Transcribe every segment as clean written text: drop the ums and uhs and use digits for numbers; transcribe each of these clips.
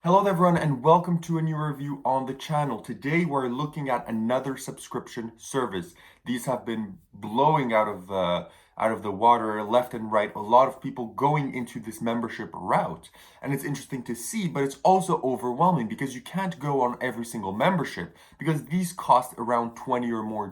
Hello everyone and welcome to a new review on the channel. Today we're looking at another subscription service. These have been blowing out of the water left and right. A lot of people going into this membership route. And it's interesting to see, but it's also overwhelming because you can't go on every single membership because these cost around $20 or more.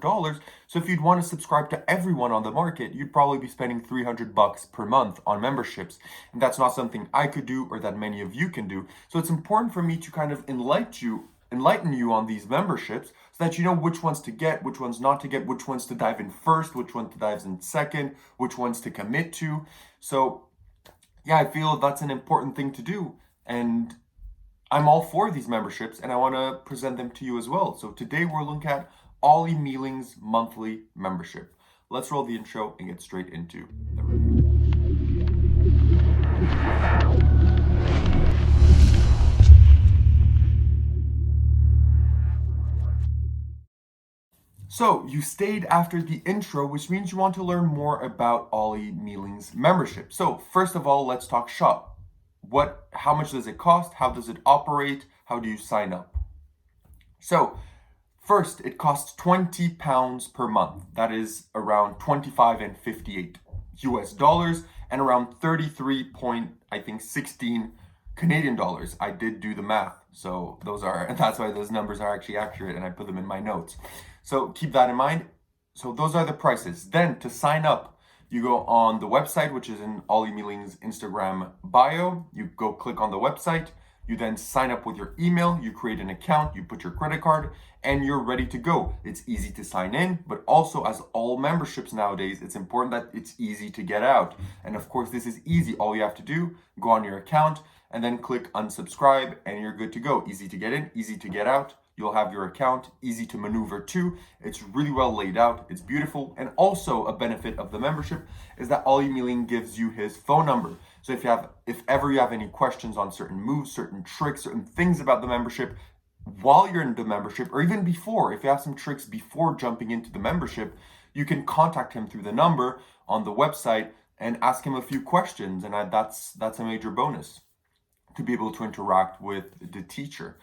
So if you'd want to subscribe to everyone on the market, you'd probably be spending $300 per month on memberships. And that's not something I could do or that many of you can do. So it's important for me to kind of enlighten you on these memberships so that you know which ones to get, which ones not to get, which ones to dive in first, which one to dive in second, which ones to commit to. So yeah, I feel that's an important thing to do. And I'm all for these memberships and I want to present them to you as well. So today we're looking at Ollie Mieling's monthly membership. Let's roll the intro and get straight into the review. So you stayed after the intro, which means you want to learn more about Ollie Mieling's membership. So first of all, let's talk shop. How much does it cost? How does it operate? How do you sign up? So first, it costs £20 per month. That is around 25 and 58 US dollars and around 33.16 Canadian dollars. I did do the math. So that's why those numbers are actually accurate and I put them in my notes. So keep that in mind. So those are the prices. Then to sign up, you go on the website, which is in Ollie Mieling's Instagram bio. You go click on the website. You then sign up with your email, you create an account, you put your credit card, and you're ready to go. It's easy to sign in, but also as all memberships nowadays, it's important that it's easy to get out. And of course, this is easy. All you have to do, go on your account and then click unsubscribe and you're good to go. Easy to get in, easy to get out. You'll have your account, easy to maneuver too. It's really well laid out. It's beautiful. And also a benefit of the membership is that Ollie Mieling gives you his phone number. So if ever you have any questions on certain moves, certain tricks, certain things about the membership, while you're in the membership, or even before, if you have some tricks before jumping into the membership, you can contact him through the number on the website and ask him a few questions. And that's a major bonus to be able to interact with the teacher.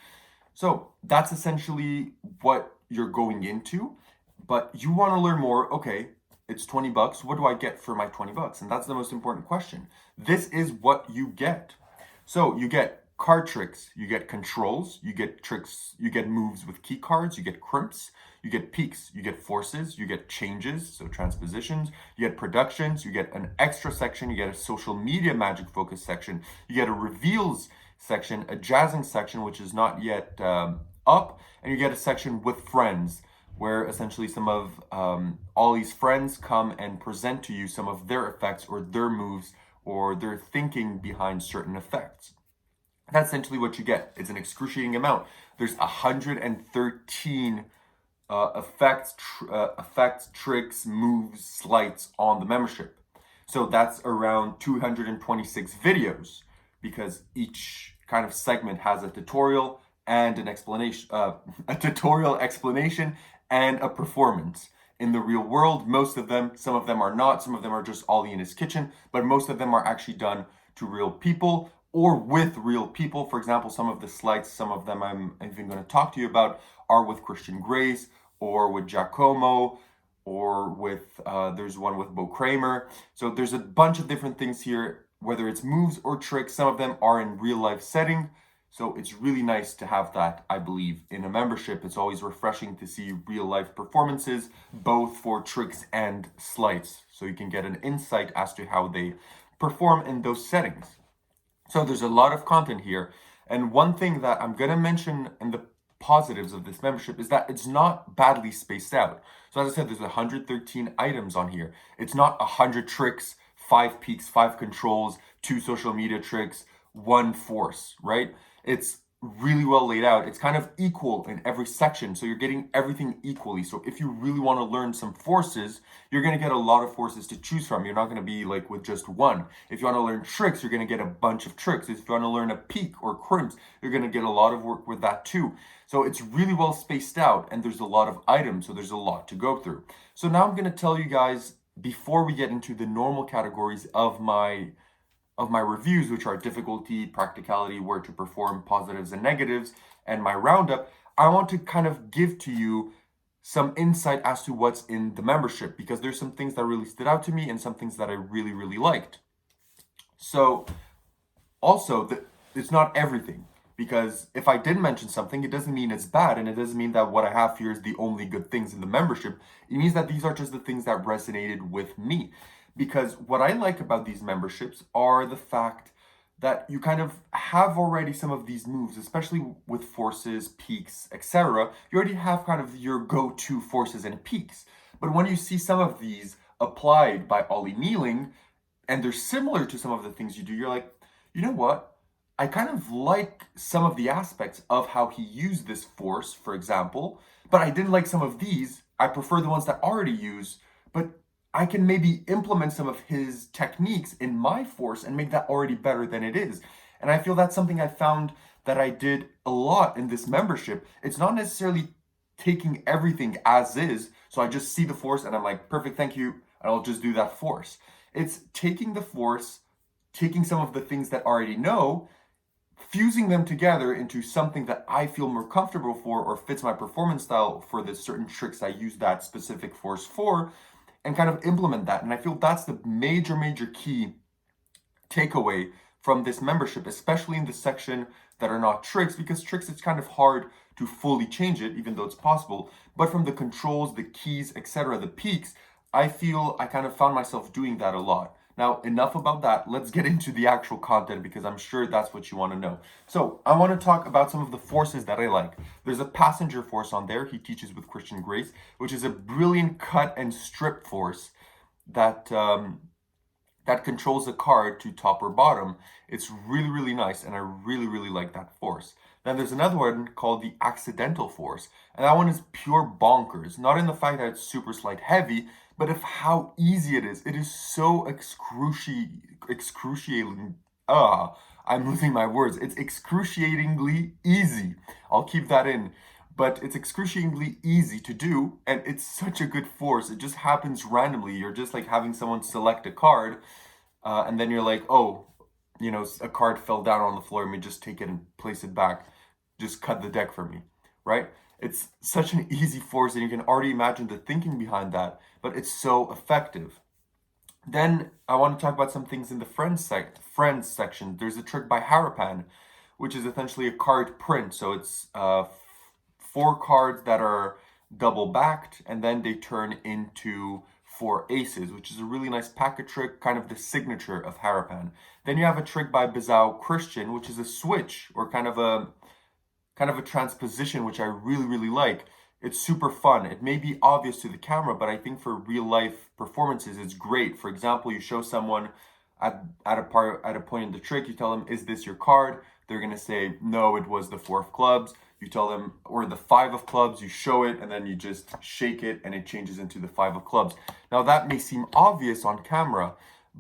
So that's essentially what you're going into, but you want to learn more. Okay, it's $20. What do I get for my $20? And that's the most important question. This is what you get. So you get card tricks, you get controls, you get tricks, you get moves with key cards, you get crimps, you get peaks, you get forces, you get changes, so transpositions, you get productions, you get an extra section, you get a social media magic focus section, you get a reveals section, a jazzing section, which is not yet up, and you get a section with friends, where essentially some of Ollie's friends come and present to you some of their effects or their moves or their thinking behind certain effects. That's essentially what you get. It's an excruciating amount. There's 113 effects, tricks, moves, sleights on the membership. So that's around 226 videos because each kind of segment has a tutorial and an explanation, a tutorial explanation and a performance. In the real world, most of them, some of them are not, some of them are just Ollie in his kitchen, but most of them are actually done to real people or with real people. For example, some of the slides, some of them I'm even going to talk to you about are with Christian Grace or with Giacomo or with, there's one with Bo Kramer. So there's a bunch of different things here, whether it's moves or tricks. Some of them are in real life setting. So it's really nice to have that, I believe, in a membership. It's always refreshing to see real life performances, both for tricks and sleights. So you can get an insight as to how they perform in those settings. So there's a lot of content here. And one thing that I'm going to mention in the positives of this membership is that it's not badly spaced out. So as I said, there's 113 items on here. It's not 100 tricks, 5 peaks, 5 controls, 2 social media tricks, 1 force, right? It's really well laid out. It's kind of equal in every section. So you're getting everything equally. So if you really want to learn some forces, you're going to get a lot of forces to choose from. You're not going to be like with just one. If you want to learn tricks, you're going to get a bunch of tricks. If you want to learn a peak or crimps, you're going to get a lot of work with that too. So it's really well spaced out and there's a lot of items. So there's a lot to go through. So now I'm going to tell you guys, before we get into the normal categories of my of my reviews, which are difficulty, practicality, where to perform, positives and negatives, and my roundup, I want to kind of give to you some insight as to what's in the membership, because there's some things that really stood out to me and some things that I really, really liked. So also, it's not everything, because if I did mention something, it doesn't mean it's bad, and it doesn't mean that what I have here is the only good things in the membership. It means that these are just the things that resonated with me. Because what I like about these memberships are the fact that you kind of have already some of these moves, especially with forces, peaks, etc. You already have kind of your go-to forces and peaks. But when you see some of these applied by Ollie Mieling, and they're similar to some of the things you do, you're like, you know what? I kind of like some of the aspects of how he used this force, for example, but I didn't like some of these. I prefer the ones that I already use, but I can maybe implement some of his techniques in my force and make that already better than it is. And I feel that's something I found that I did a lot in this membership. It's not necessarily taking everything as is, so I just see the force and I'm like, perfect, thank you, and I'll just do that force. It's taking the force, taking some of the things that I already know, fusing them together into something that I feel more comfortable for or fits my performance style for the certain tricks I use that specific force for, and kind of implement that. And I feel that's the major, major key takeaway from this membership, especially in the section that are not tricks, because tricks, it's kind of hard to fully change it, even though it's possible. But from the controls, the keys, etc., the peaks, I feel I kind of found myself doing that a lot. Now, enough about that. Let's get into the actual content, because I'm sure that's what you want to know. So I want to talk about some of the forces that I like. There's a passenger force on there. He teaches with Christian Grace, which is a brilliant cut and strip force that that controls a card to top or bottom. It's really, really nice, and I really, really like that force. Then there's another one called the accidental force, and that one is pure bonkers. Not in the fact that it's super slight heavy, but of how easy it is. It is so excruciating. I'm losing my words. It's excruciatingly easy. I'll keep that in. But it's excruciatingly easy to do, and it's such a good force. It just happens randomly. You're just like having someone select a card, and then you're like, oh, a card fell down on the floor. Let me just take it and place it back. Just cut the deck for me, right? It's such an easy force, and you can already imagine the thinking behind that, but it's so effective. Then I want to talk about some things in the friends section. There's a trick by Harapan, which is essentially a card print. So it's 4 cards that are double backed, and then they turn into 4 aces, which is a really nice packet trick, kind of the signature of Harapan. Then you have a trick by Bizao Christian, which is a switch, or kind of a transposition, which I really, really like. It's super fun. It may be obvious to the camera, but I think for real life performances, it's great. For example, you show someone at a point in the trick, you tell them, is this your card? They're gonna say, no, it was the 4 of clubs. You tell them, or the 5 of clubs, you show it, and then you just shake it, and it changes into the 5 of clubs. Now, that may seem obvious on camera,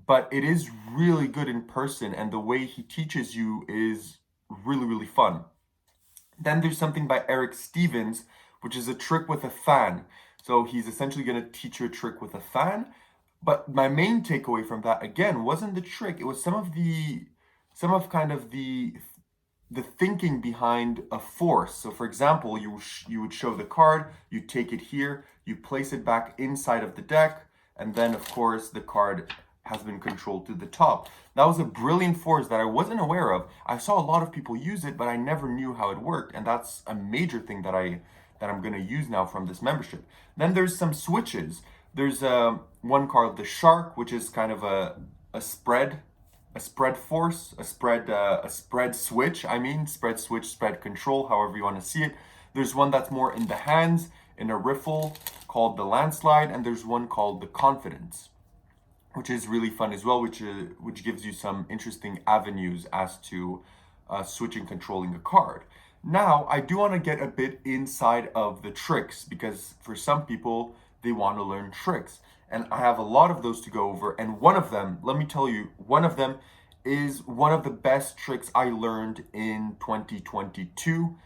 but it is really good in person, and the way he teaches you is really, really fun. Then there's something by Eric Stevens, which is a trick with a fan. So he's essentially going to teach you a trick with a fan. But my main takeaway from that, again, wasn't the trick. It was some of kind of the thinking behind a force. So for example, you would show the card, you take it here, you place it back inside of the deck, and then of course the card has been controlled to the top. That was a brilliant force that I wasn't aware of. I saw a lot of people use it, but I never knew how it worked, and that's a major thing that I'm going to use now from this membership. Then there's some switches. There's one called the Shark, which is kind of a spread force, a spread switch. Spread switch, spread control, however you want to see it. There's one that's more in the hands, in a riffle, called the Landslide, and there's one called the Confidence, which is really fun as well, which gives you some interesting avenues as to switching, controlling a card. Now, I do want to get a bit inside of the tricks, because for some people, they want to learn tricks. And I have a lot of those to go over. And one of them, let me tell you, one of them is one of the best tricks I learned in 2022.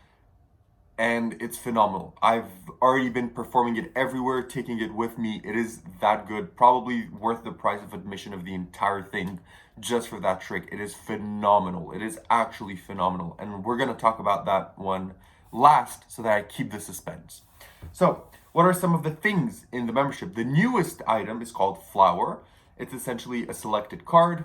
And it's phenomenal. I've already been performing it everywhere, taking it with me. It is that good, probably worth the price of admission of the entire thing, just for that trick. It is phenomenal. It is actually phenomenal. And we're going to talk about that one last so that I keep the suspense. So, what are some of the things in the membership? The newest item is called Flower. It's essentially a selected card.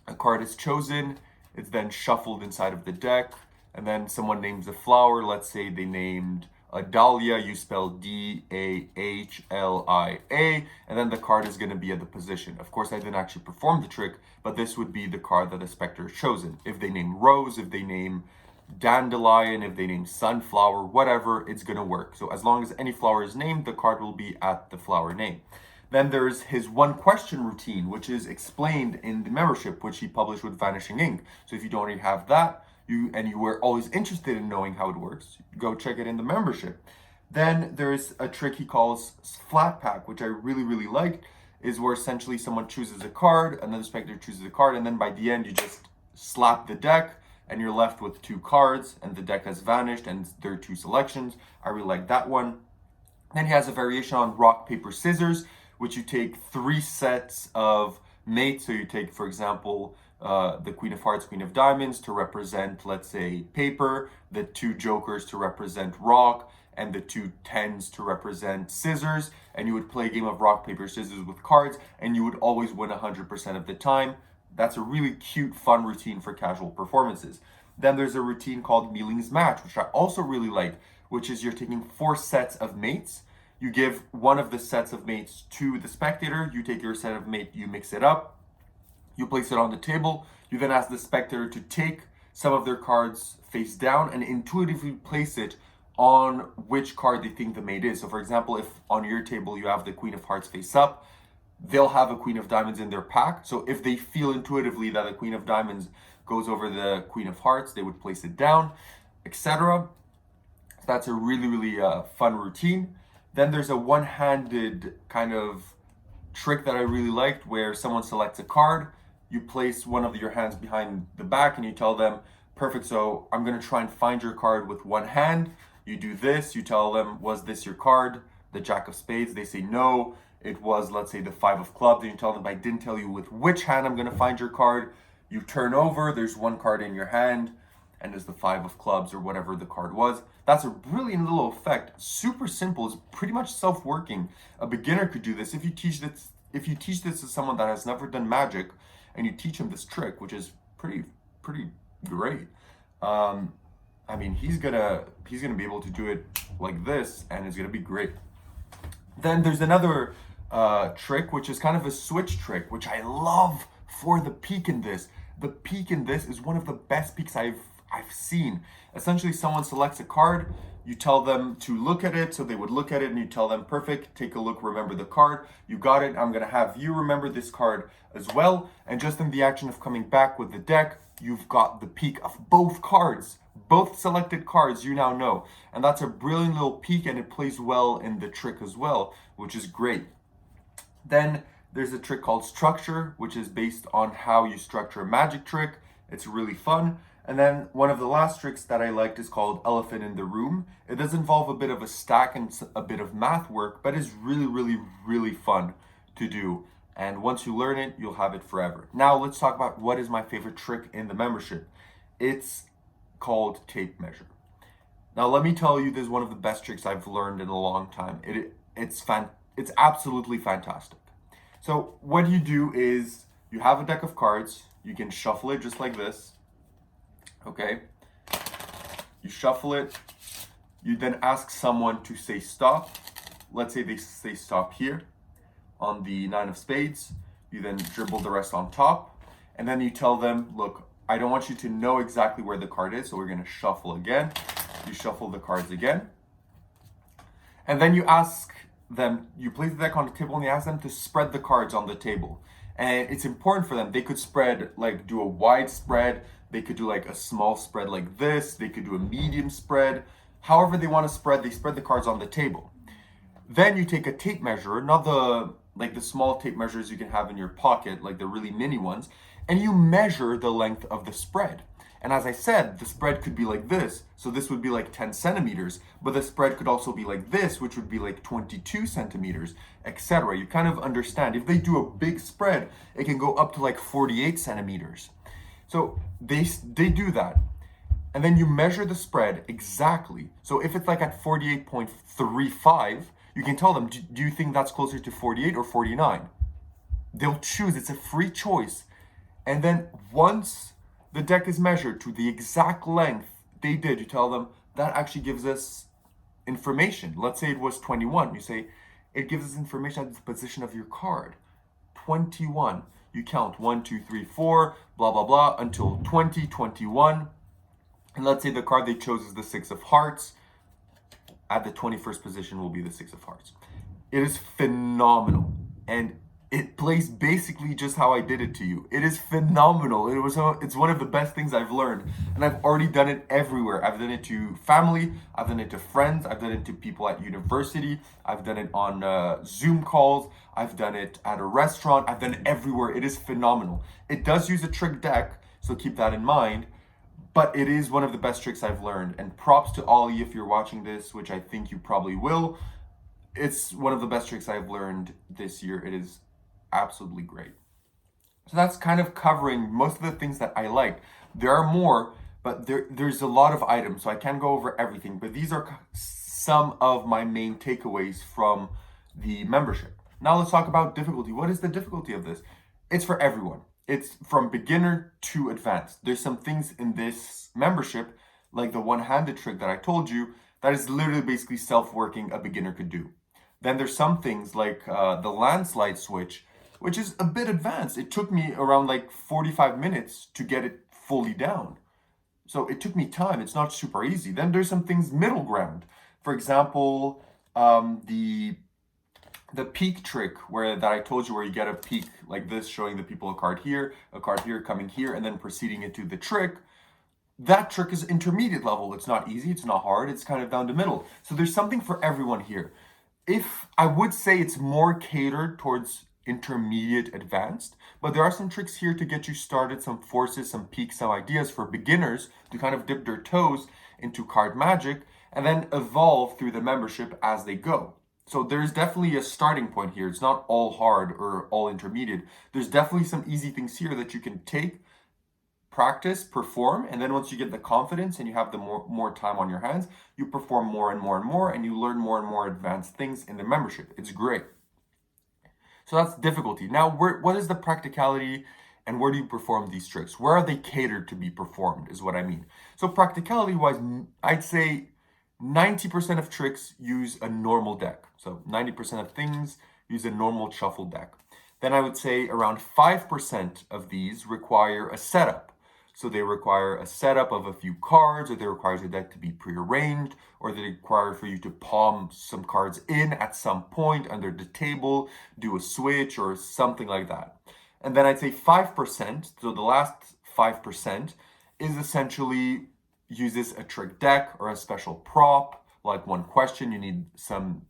A card is chosen. It's then shuffled inside of the deck. And then someone names a flower. Let's say they named a dahlia. You spell Dahlia. And then the card is going to be at the position. Of course, I didn't actually perform the trick, but this would be the card that the specter has chosen. If they name rose, if they name dandelion, if they name sunflower, whatever, it's going to work. So as long as any flower is named, the card will be at the flower name. Then there's his one question routine, which is explained in the membership, which he published with Vanishing Ink. So if you don't already have that, you were always interested in knowing how it works, go check it in the membership. Then there's a trick he calls Flat Pack, which I really, really liked, is where essentially someone chooses a card, and then the spectator chooses a card, and then by the end you just slap the deck, and you're left with 2 cards, and the deck has vanished, and there are 2 selections. I really like that one. Then he has a variation on rock, paper, scissors, which you take 3 sets of mates. So you take, for example, the Queen of Hearts, Queen of Diamonds to represent, let's say, paper, the 2 jokers to represent rock, and the 2 tens to represent scissors. And you would play a game of rock, paper, scissors with cards, and you would always win 100% of the time. That's a really cute, fun routine for casual performances. Then there's a routine called Mieling's Match, which I also really like, which is you're taking 4 sets of mates. You give one of the sets of mates to the spectator. You take your set of mate, you mix it up. You place it on the table. You then ask the spectator to take some of their cards face down and intuitively place it on which card they think the mate is. So for example, if on your table you have the Queen of Hearts face up, they'll have a Queen of Diamonds in their pack. So if they feel intuitively that the Queen of Diamonds goes over the Queen of Hearts, they would place it down, etc. So that's a really, really fun routine. Then there's a one-handed kind of trick that I really liked where someone selects a card, you place one of your hands behind the back and you tell them, perfect, so I'm going to try and find your card with one hand. You do this, you tell them, was this your card? The Jack of Spades. They say no, it was, let's say, the 5 of Clubs. Then you tell them, I didn't tell you with which hand I'm going to find your card. You turn over, there's one card in your hand, and there's the 5 of Clubs or whatever the card was. That's a brilliant little effect. Super simple. It's pretty much self-working. A beginner could do this. If you teach this to someone that has never done magic, and you teach him this trick, which is pretty great. I mean, he's gonna be able to do it like this, and it's gonna be great. Then there's another trick, which is kind of a switch trick, which I love for the peak in this. The peak in this is one of the best peaks I've seen. Essentially, someone selects a card, you tell them to look at it, so they would look at it, and you tell them, perfect, take a look, remember the card, you got it, I'm gonna have you remember this card as well, and just in the action of coming back with the deck, you've got the peak of both cards, both selected cards you now know, and that's a brilliant little peak, and it plays well in the trick as well, which is great. Then there's a trick called Structure, which is based on how you structure a magic trick. It's really fun. And then one of the last tricks that I liked is called Elephant in the Room. It does involve a bit of a stack and a bit of math work, but is really fun to do. And once you learn it, you'll have it forever. Now let's talk about what is my favorite trick in the membership. It's called Tape Measure. Now let me tell you, this is one of the best tricks I've learned in a long time. It's absolutely fantastic. So what you do is you have a deck of cards. You can shuffle it just like this. Okay, you shuffle it, you then ask someone to say stop. Let's say they say stop here on the 9 of Spades. You then dribble the rest on top, and then you tell them, look, I don't want you to know exactly where the card is, so we're going to shuffle again. You shuffle the cards again, and then you ask them, you place the deck on the table and you ask them to spread the cards on the table. And it's important for them. They could spread, like do a wide spread. They could do like a small spread like this. They could do a medium spread. However they want to spread, they spread the cards on the table. Then you take a tape measure, not the small tape measures you can have in your pocket, like the really mini ones, and you measure the length of the spread. And as I said, the spread could be like this. So this would be like 10 centimeters, but the spread could also be like this, which would be like 22 centimeters, etc. You kind of understand. If they do a big spread, it can go up to like 48 centimeters. So they do that. And then you measure the spread exactly. So if it's like at 48.35, you can tell them, do you think that's closer to 48 or 49? They'll choose. It's a free choice. And then once the deck is measured to the exact length they did, you tell them that actually gives us information. Let's say it was 21. You say it gives us information at the position of your card. 21. You count 1, 2, 3, 4, blah, blah, blah, until 20, 21. And let's say the card they chose is the 6 of hearts. At the 21st position will be the 6 of hearts. It is phenomenal. And it plays basically just how I did it to you. It is phenomenal. It's one of the best things I've learned. And I've already done it everywhere. I've done it to family. I've done it to friends. I've done it to people at university. I've done it on Zoom calls. I've done it at a restaurant. I've done it everywhere. It is phenomenal. It does use a trick deck, so keep that in mind. But it is one of the best tricks I've learned. And props to Ollie if you're watching this, which I think you probably will. It's one of the best tricks I've learned this year. It is absolutely great. So that's kind of covering most of the things that I liked. There are more, but there's a lot of items, so I can't go over everything. But these are some of my main takeaways from the membership. Now let's talk about difficulty. What is the difficulty of this? It's for everyone. It's from beginner to advanced. There's some things in this membership, like the one-handed trick that I told you, that is literally basically self-working a beginner could do. Then there's some things like the landslide switch, which is a bit advanced. It took me around like 45 minutes to get it fully down. So it took me time. It's not super easy. Then there's some things middle ground. For example, the peak trick that I told you, where you get a peak like this, showing the people a card here, coming here, and then proceeding into the trick. That trick is intermediate level. It's not easy, it's not hard, it's kind of down the middle. So there's something for everyone here. If I would say it's more catered towards intermediate advanced, but there are some tricks here to get you started, some forces, some peaks, some ideas for beginners to kind of dip their toes into card magic and then evolve through the membership as they go. So there's definitely a starting point here. It's not all hard or all intermediate. There's definitely some easy things here that you can take, practice, perform, and then once you get the confidence and you have the more time on your hands, you perform more and more and more, and you learn more and more advanced things in the membership. It's great. So that's difficulty. Now, what is the practicality and where do you perform these tricks? Where are they catered to be performed is what I mean. So practicality-wise, I'd say 90% of tricks use a normal deck. So 90% of things use a normal shuffle deck. Then I would say around 5% of these require a setup. So they require a setup of a few cards, or they require the deck to be prearranged, or they require for you to palm some cards in at some point under the table, do a switch or something like that. And then I'd say 5%, so the last 5% is essentially uses a trick deck or a special prop, like one question, you need some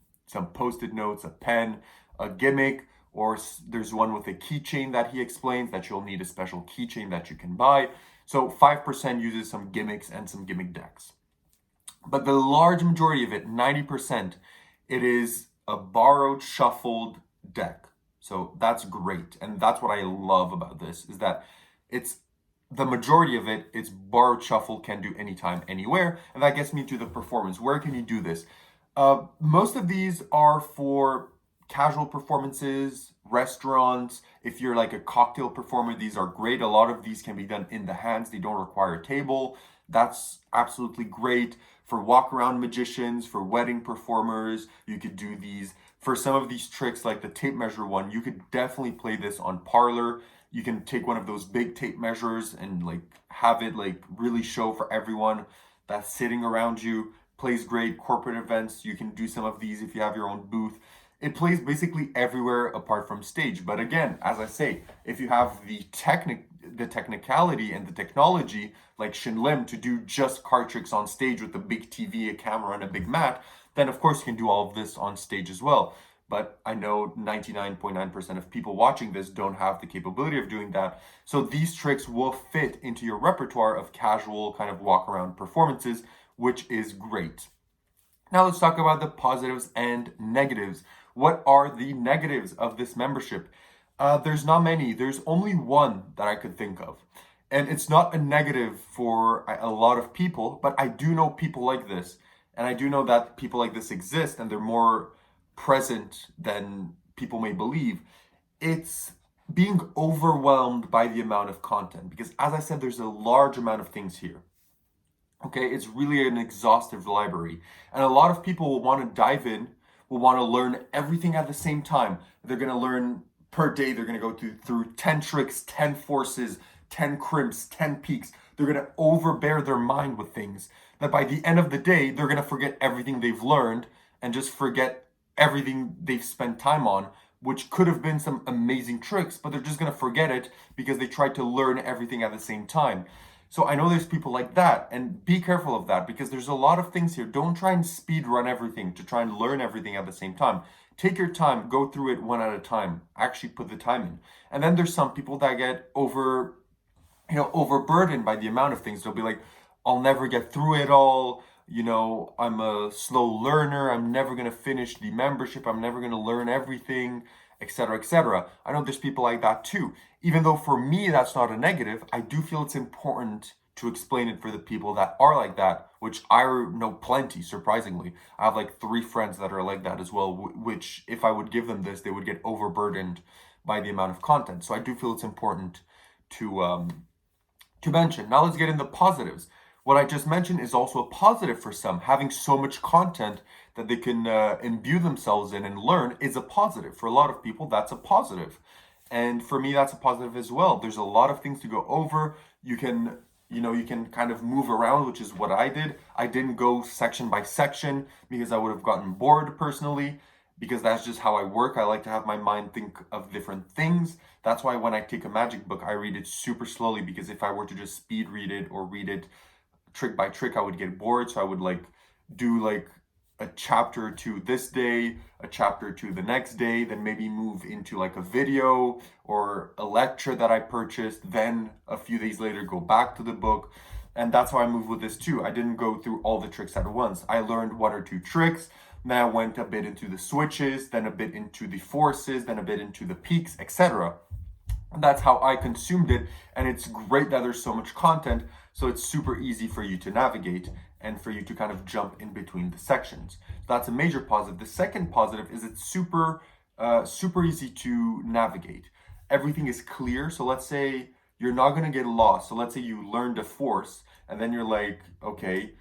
post-it notes, a pen, a gimmick, or there's one with a keychain that he explains that you'll need a special keychain that you can buy. So 5% uses some gimmicks and some gimmick decks. But the large majority of it, 90%, it is a borrowed, shuffled deck. So that's great. And that's what I love about this, is that it's the majority of it, it's borrowed shuffle, can do anytime, anywhere. And that gets me to the performance. Where can you do this? Most of these are for casual performances, restaurants. If you're like a cocktail performer, these are great. A lot of these can be done in the hands. They don't require a table. That's absolutely great. For walk around magicians, for wedding performers, you could do these. For some of these tricks, like the tape measure one, you could definitely play this on Parlor. You can take one of those big tape measures and like have it like really show for everyone that's sitting around you. Plays great. Corporate events, you can do some of these if you have your own booth. It plays basically everywhere apart from stage. But again, as I say, if you have the technicality and the technology like Shin Lim to do just card tricks on stage with a big TV, a camera, and a big mat, then of course you can do all of this on stage as well. but I know 99.9% of people watching this don't have the capability of doing that. So these tricks will fit into your repertoire of casual kind of walk around performances, which is great. Now let's talk about the positives and negatives. What are the negatives of this membership? There's not many. There's only one that I could think of. And it's not a negative for a lot of people, but I do know people like this. And I do know that people like this exist and they're more present than people may believe. It's being overwhelmed by the amount of content. Because as I said, there's a large amount of things here. Okay, it's really an exhaustive library. And a lot of people will want to dive in, will want to learn everything at the same time. They're going to learn per day, they're going to go through 10 tricks, 10 forces, 10 crimps, 10 peaks. They're going to overbear their mind with things that by the end of the day, they're going to forget everything they've learned and just forget everything they've spent time on, which could have been some amazing tricks, but they're just going to forget it because they tried to learn everything at the same time. So I know there's people like that, and be careful of that because there's a lot of things here. Don't try and speed run everything to try and learn everything at the same time. Take your time, go through it one at a time. Actually put the time in. And then there's some people that get overburdened by the amount of things. They'll be like, I'll never get through it all. I'm a slow learner. I'm never going to finish the membership. I'm never going to learn everything, etc., etc. I know there's people like that too. Even though for me that's not a negative, I do feel it's important to explain it for the people that are like that, which I know plenty, surprisingly. I have like 3 friends that are like that as well, which if I would give them this, they would get overburdened by the amount of content. So I do feel it's important to mention. Now let's get into positives. What I just mentioned is also a positive for some. Having so much content that they can imbue themselves in and learn is a positive. For a lot of people, that's a positive. And for me, that's a positive as well. There's a lot of things to go over. You can kind of move around, which is what I did. I didn't go section by section because I would have gotten bored personally, because that's just how I work. I like to have my mind think of different things. That's why when I take a magic book, I read it super slowly, because if I were to just speed read it or read it trick by trick, I would get bored. So I would do a chapter or two this day, a chapter or two the next day, then maybe move into like a video or a lecture that I purchased, then a few days later go back to the book. And that's how I move with this too. I didn't go through all the tricks at once. I learned 1 or 2 tricks, then I went a bit into the switches, then a bit into the forces, then a bit into the peaks, etc. That's how I consumed it, and it's great that there's so much content, so it's super easy for you to navigate and for you to kind of jump in between the sections. So that's a major positive. The second positive is it's super easy to navigate. Everything is clear. So let's say you're not going to get lost. So let's say you learned a force and then you're like, okay,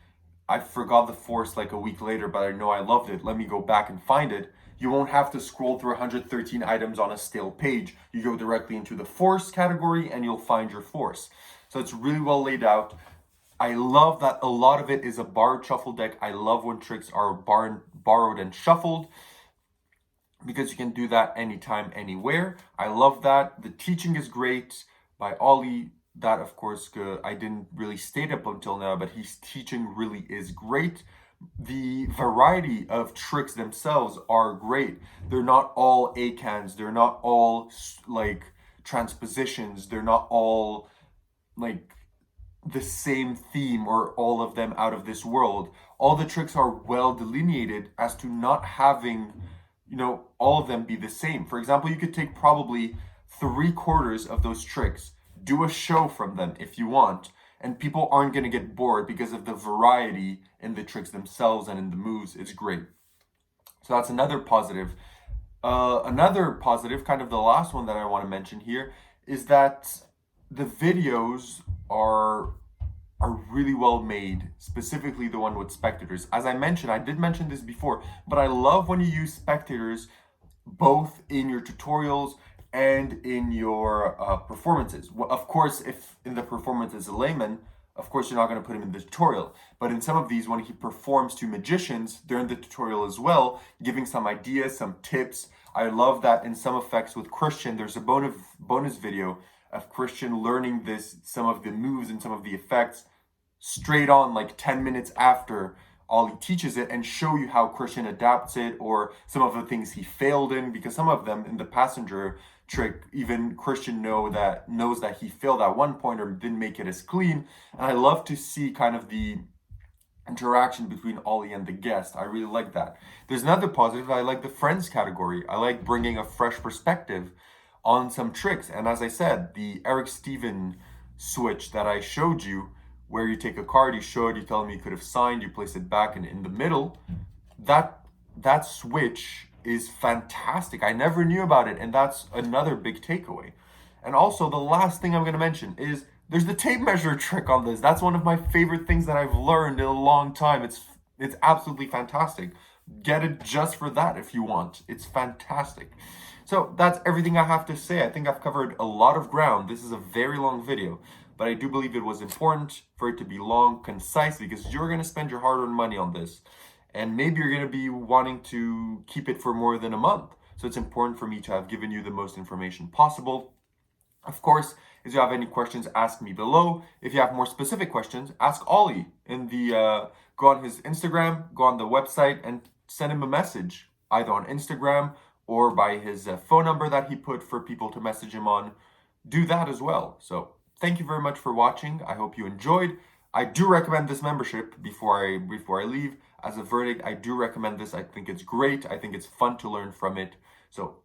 I forgot the force like a week later, but I know I loved it. Let me go back and find it. You won't have to scroll through 113 items on a stale page. You go directly into the force category and you'll find your force. So it's really well laid out. I love that a lot of it is a borrowed shuffle deck. I love when tricks are borrowed and shuffled, because you can do that anytime, anywhere. I love that. The teaching is great by Ollie. That, of course, I didn't really state up until now, but his teaching really is great. The variety of tricks themselves are great. They're not all ACANs. They're not all transpositions. They're not all the same theme or all of them out of this world. All the tricks are well delineated as to not having, all of them be the same. For example, you could take probably 3/4 of those tricks, do a show from them if you want, and people aren't going to get bored because of the variety in the tricks themselves and in the moves. It's great. So that's another positive. Another positive, kind of the last one that I want to mention here, is that the videos are really well made, specifically the one with spectators. As I mentioned, I did mention this before, but I love when you use spectators both in your tutorials and in your performances. Well, of course, if in the performance is a layman, of course you're not going to put him in the tutorial. But in some of these, when he performs to magicians, they're in the tutorial as well, giving some ideas, some tips. I love that in some effects with Christian, there's a bonus video of Christian learning some of the moves and some of the effects straight on, like 10 minutes after Ollie teaches it and show you how Christian adapts it, or some of the things he failed in, because some of them in the passenger trick, even Christian knows that he failed at one point or didn't make it as clean. And I love to see kind of the interaction between Ollie and the guest. I really like that. There's another positive. I like the friends category. I like bringing a fresh perspective on some tricks. And as I said, the Eric Steven switch that I showed you, where you take a card, you show it, you tell him you could have signed, you place it back and in the middle, that switch is fantastic. I never knew about it, and that's another big takeaway. And also, the last thing I'm going to mention is there's the tape measure trick on this. That's one of my favorite things that I've learned in a long time. It's absolutely fantastic. Get it just for that if you want. It's fantastic. So that's everything I have to say. I think I've covered a lot of ground. This is a very long video, but I do believe it was important for it to be long, concise, because you're going to spend your hard-earned money on this. And maybe you're going to be wanting to keep it for more than a month. So it's important for me to have given you the most information possible. Of course, if you have any questions, ask me below. If you have more specific questions, ask Ollie go on his Instagram, go on the website and send him a message, either on Instagram or by his phone number that he put for people to message him on. Do that as well. So thank you very much for watching. I hope you enjoyed. I do recommend this membership before I leave. As a verdict, I do recommend this. I think it's great. I think it's fun to learn from it. So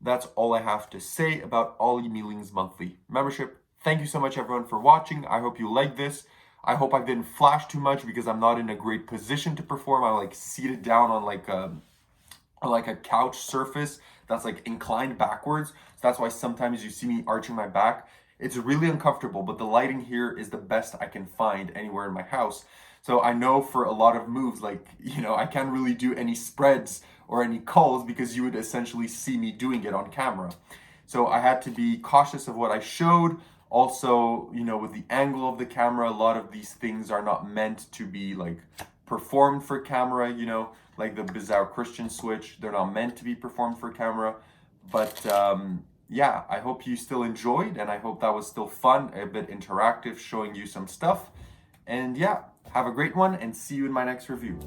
that's all I have to say about Ollie Mieling's monthly membership. Thank you so much, everyone, for watching. I hope you liked this. I hope I didn't flash too much because I'm not in a great position to perform. I'm like seated down on like a couch surface that's like inclined backwards. So that's why sometimes you see me arching my back. It's really uncomfortable, but the lighting here is the best I can find anywhere in my house. So I know for a lot of moves, like, I can't really do any spreads or any calls because you would essentially see me doing it on camera. So I had to be cautious of what I showed. Also, with the angle of the camera, a lot of these things are not meant to be like performed for camera, like the bizarre Christian switch. They're not meant to be performed for camera. But yeah, I hope you still enjoyed, and I hope that was still fun, a bit interactive, showing you some stuff. And yeah, have a great one and see you in my next review.